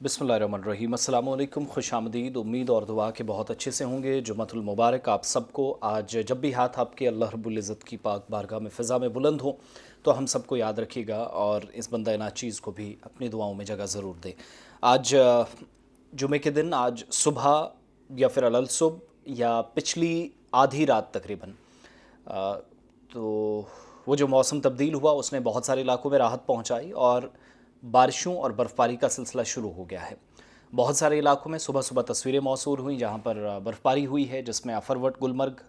बिस्मिल्लाहिर्रहमानिर्रहीम। अस्सलाम वालेकुम, खुशामदीद। उम्मीद और दुआ के बहुत अच्छे से होंगे। जुम्मतुल मुबारक आप सबको। आज जब भी हाथ आपके अल्लाह रब्बुल इज़्ज़त की पाक बारगाह में फ़िज़ा में बुलंद हो तो हम सबको याद रखिएगा और इस बंदा नाचीज़ को भी अपनी दुआओं में जगह ज़रूर दें। आज जुमे के दिन, आज सुबह या फिर अलल सुबह या पिछली आधी रात तकरीबन, अ, तो वो जो मौसम तब्दील हुआ उसने बहुत सारे इलाकों में राहत पहुंचाई और बारिशों और बर्फ़बारी का सिलसिला शुरू हो गया है। बहुत सारे इलाकों में सुबह सुबह तस्वीरें मौसूल हुई जहां पर बर्फ़बारी हुई है, जिसमें अफरवट गुलमर्ग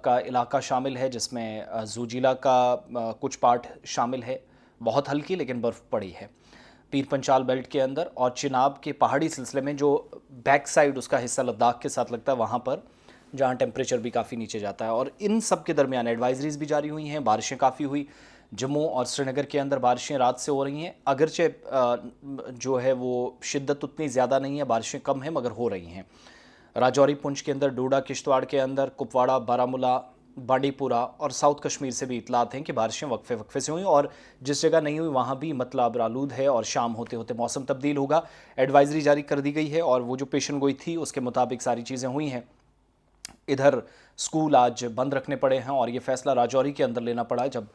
का इलाका शामिल है, जिसमें जूजिला का कुछ पार्ट शामिल है। बहुत हल्की लेकिन बर्फ़ पड़ी है पीर पंचाल बेल्ट के अंदर, और चिनाब के पहाड़ी सिलसिले में जो बैक साइड उसका हिस्सा लद्दाख के साथ लगता है वहाँ पर, जहाँ टेम्परेचर भी काफ़ी नीचे जाता है। और इन सब के दरमियान एडवाइजरीज भी जारी हुई हैं, बारिशें काफ़ी हुई। जम्मू और श्रीनगर के अंदर बारिशें रात से हो रही हैं, अगरचे जो है वो शिद्दत उतनी ज़्यादा नहीं है, बारिशें कम हैं मगर हो रही हैं। राजौरी पुंछ के अंदर, डोडा किश्तवाड़ के अंदर, कुपवाड़ा, बारामूला, बांडीपुरा और साउथ कश्मीर से भी इतलात हैं कि बारिशें वक्फे वक्फे से हुई, और जिस जगह नहीं हुई वहाँ भी मतलब आबरालूद है और शाम होते होते मौसम तब्दील होगा। एडवाइजरी जारी कर दी गई है और वो जो पेशन गोई थी उसके मुताबिक सारी चीज़ें हुई हैं। इधर स्कूल आज बंद रखने पड़े हैं और ये फैसला राजौरी के अंदर लेना पड़ा है जब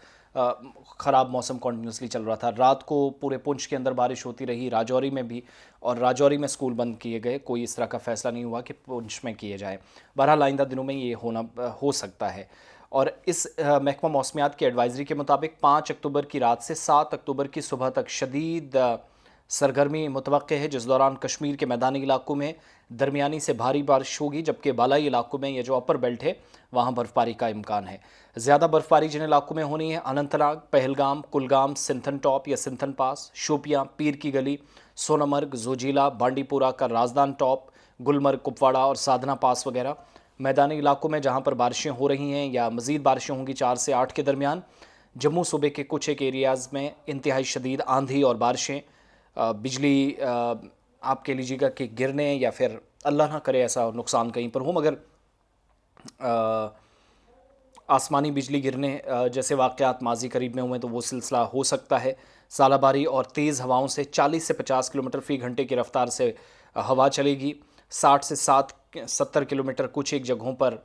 ख़राब मौसम कॉन्टीन्यूसली चल रहा था। रात को पूरे पुंछ के अंदर बारिश होती रही, राजौरी में भी, और राजौरी में स्कूल बंद किए गए। कोई इस तरह का फ़ैसला नहीं हुआ कि पुंछ में किए जाए। बहरहाल आइंदा दिनों में ये हो सकता है। और इस महकमा मौसमियात की एडवाइजरी के मुताबिक 5 अक्टूबर की रात से 7 अक्टूबर की सुबह तक शदीद सरगर्मी मुतवक्के है, जिस दौरान कश्मीर के मैदानी इलाकों में दरमियानी से भारी बारिश होगी, जबकि बालाई इलाकों में ये जो अपर बेल्ट है वहाँ बर्फ़बारी का इम्कान है। ज़्यादा बर्फ़बारी जिन इलाकों में होनी है, अनंतनाग, पहलगाम, कुलगाम, सिंथन टॉप या सिंथन पास, शोपियाँ, पीर की गली, सोनमर्ग, जोजिला, बांडीपुरा का राजदान टॉप, गुलमर्ग, कुपवाड़ा और साधना पास वगैरह। मैदानी इलाकों में जहाँ पर बारिशें हो रही हैं या मज़ीद बारिशें होंगी 4 से 8 के दरमियान, जम्मू सूबे के कुछ एक एरियाज़ में इंतहाई शदीद आंधी और बारिशें, बिजली आप कह लीजिएगा कि गिरने या फिर अल्लाह ना करे ऐसा नुकसान कहीं पर हो, मगर आसमानी बिजली गिरने जैसे वाक़यात माजी करीब में हुए तो वो सिलसिला हो सकता है। सालाबारी और तेज़ हवाओं से 40 से 50 किलोमीटर फ़ी घंटे की रफ्तार से हवा चलेगी। 60 से 70 किलोमीटर कुछ एक जगहों पर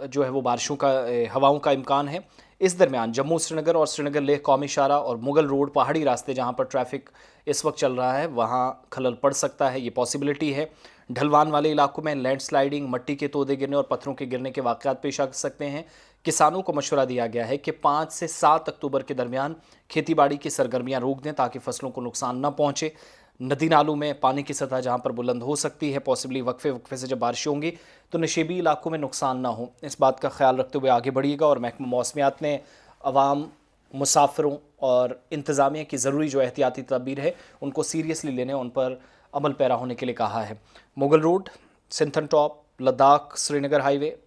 जो है वो बारिशों का हवाओं का इम्कान है। इस दरमियान जम्मू श्रीनगर और श्रीनगर लेह कौमी शाहरा और मुगल रोड पहाड़ी रास्ते जहाँ पर ट्रैफिक इस वक्त चल रहा है वहाँ खलल पड़ सकता है, ये पॉसिबिलिटी है। ढलवान वाले इलाकों में लैंडस्लाइडिंग, मट्टी के तोदे गिरने और पत्थरों के गिरने के वाक़यात पेश आ सकते हैं। किसानों को मशवरा दिया गया है कि 5 से 7 अक्टूबर के दरमियान खेतीबाड़ी की सरगर्मियाँ रोक दें ताकि फसलों को नुकसान न पहुँचे। नदी नालों में पानी की सतह जहाँ पर बुलंद हो सकती है, पॉसिबली वक्फे वक्फे से जब बारिश होंगी तो नशेबी इलाकों में नुकसान ना हो, इस बात का ख्याल रखते हुए आगे बढ़िएगा। और महकमा मौसमियात ने अवाम, मुसाफिरों और इंतज़ामिया की ज़रूरी जो एहतियाती तदबीर है उनको सीरियसली लेने, उन पर अमल पैरा होने के लिए कहा है। Mughal road, Sinthan top, Ladakh Srinagar highway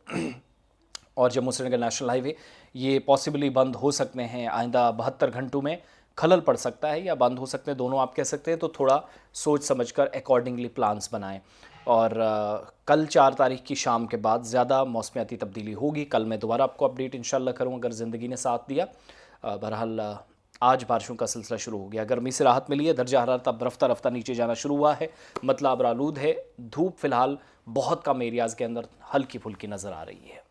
और जम्मू श्रीनगर नेशनल हाईवे ये पॉसिबली बंद हो सकते हैं। आइंदा 72 घंटों में खलल पड़ सकता है या बंद हो सकते हैं, दोनों आप कह सकते हैं। तो थोड़ा सोच समझकर अकॉर्डिंगली प्लान्स बनाएं। और कल 4 तारीख की शाम के बाद ज़्यादा मौसमियाती तब्दीली होगी। कल मैं दोबारा आपको अपडेट इंशाल्लाह करूँ अगर ज़िंदगी ने साथ दिया। बहरहाल आज बारिशों का सिलसिला शुरू हो गया, गर्मी से राहत मिली है, दर्जा हरारत अब रफ्ता रफ्ता नीचे जाना शुरू हुआ है, मतलब आबरालूद है। धूप फ़िलहाल बहुत कम एरियाज़ के अंदर हल्की फुल्की नज़र आ रही है।